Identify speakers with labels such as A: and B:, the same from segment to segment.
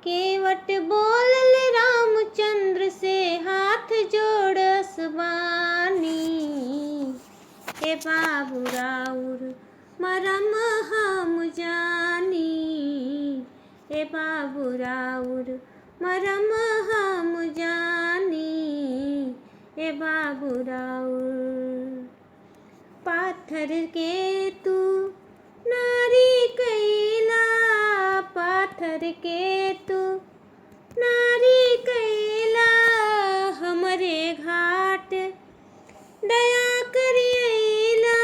A: केवट बोलल रामचंद्र से हाथ जोड़स बानी। ए बाबू राउर मरम हम जानी। ए बाबू राउर मरम हम जानी। ए बाबू राउर पाथर के तू नारी कैला। पाथर के तू नारी कैला। हमरे घाट दया करिएला।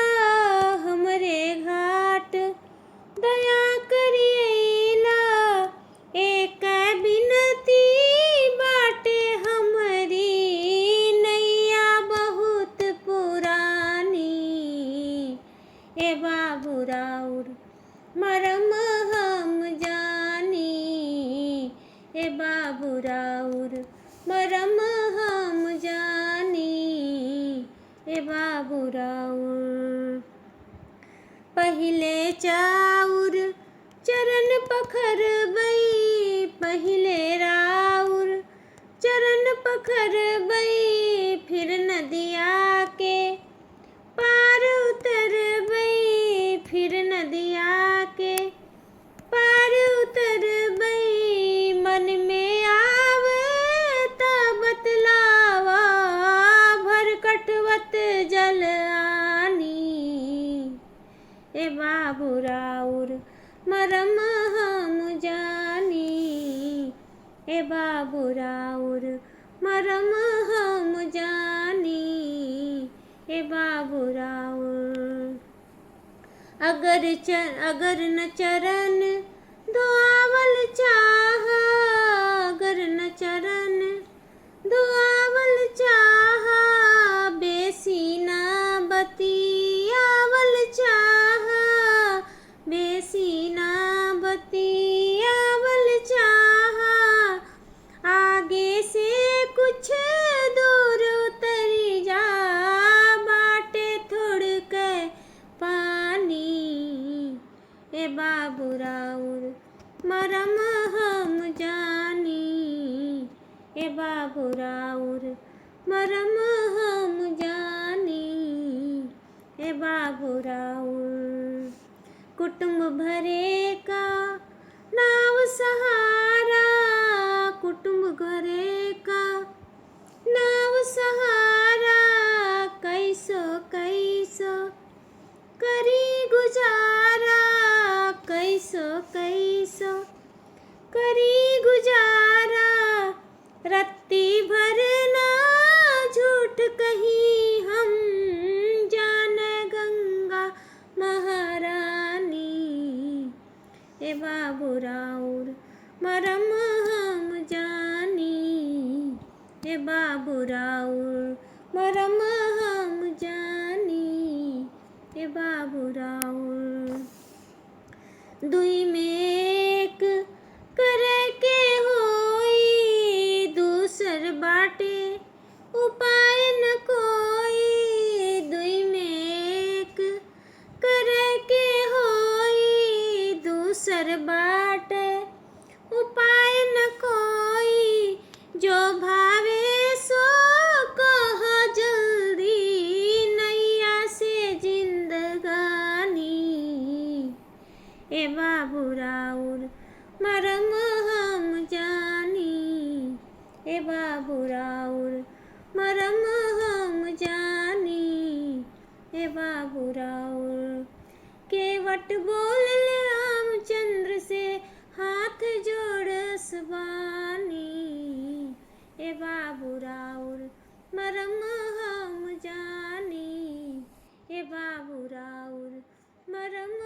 A: हमरे घाट दया करिएला। एक बिनती बाटे हमरी नैया बहुत पुरानी। ए बाबू राउर मरम हम जानी। ए बाबू राउर मरम हम जानी। ए बाबू राउर पहिले चाउर चरण पखरबई। पहिले राउर चरण पखरबई। फिर नदिया के पार उतरबई। फिर नदिया के पार उतरबई। मन में आवे ता बतलावा भर कटवत जल आनी। ए बाबू राउर मरम हम जानी। ए बाबू राउर मरम हम जानी। ए बाबू राउर अगर न चरण धोआवल चाहा। अगर न चरण धोआवल चाहा। बेसी ना बतियावल चाहा। बेसी ना बतियावल चाहा। आगे से कुछ दूर उतरी जा। बाटे थोड़ के पानी। ए बाबू राउर मरम हम जानी। ए बाबू राउर मरम हम जानी। ए बाबू राउर कुटुंब भरे का नाव सहारा। कुटुंब भरे का नाव सहारा। कैसो कैसो करी गुजारा। कैसो कैसो करी गुजारा। रत्ती भर ना झूठ कहीं हम जान गंगा महारानी। ए बाबू राउर मरम हम जानी। ए बाबू राउर मरम हम जानी। ए बाबू राउर दुई में एक करे के होई। दूसर बाटे उपाय न कोई। दुई में एक करे के होई। दूसर बाटे उपाय न कोई। जो भावे सो कह जल्दी नैया से जिंदगानी। ए बाबू राउर मरम हम जानी। ए बाबू राउर मरम हम जानी। ए बाबू राउर केवट बोलल रामचंद्र से हाथ जोड़स बानी। ए बाबू राउर मरम हम जानी। ए बाबू राउर मरम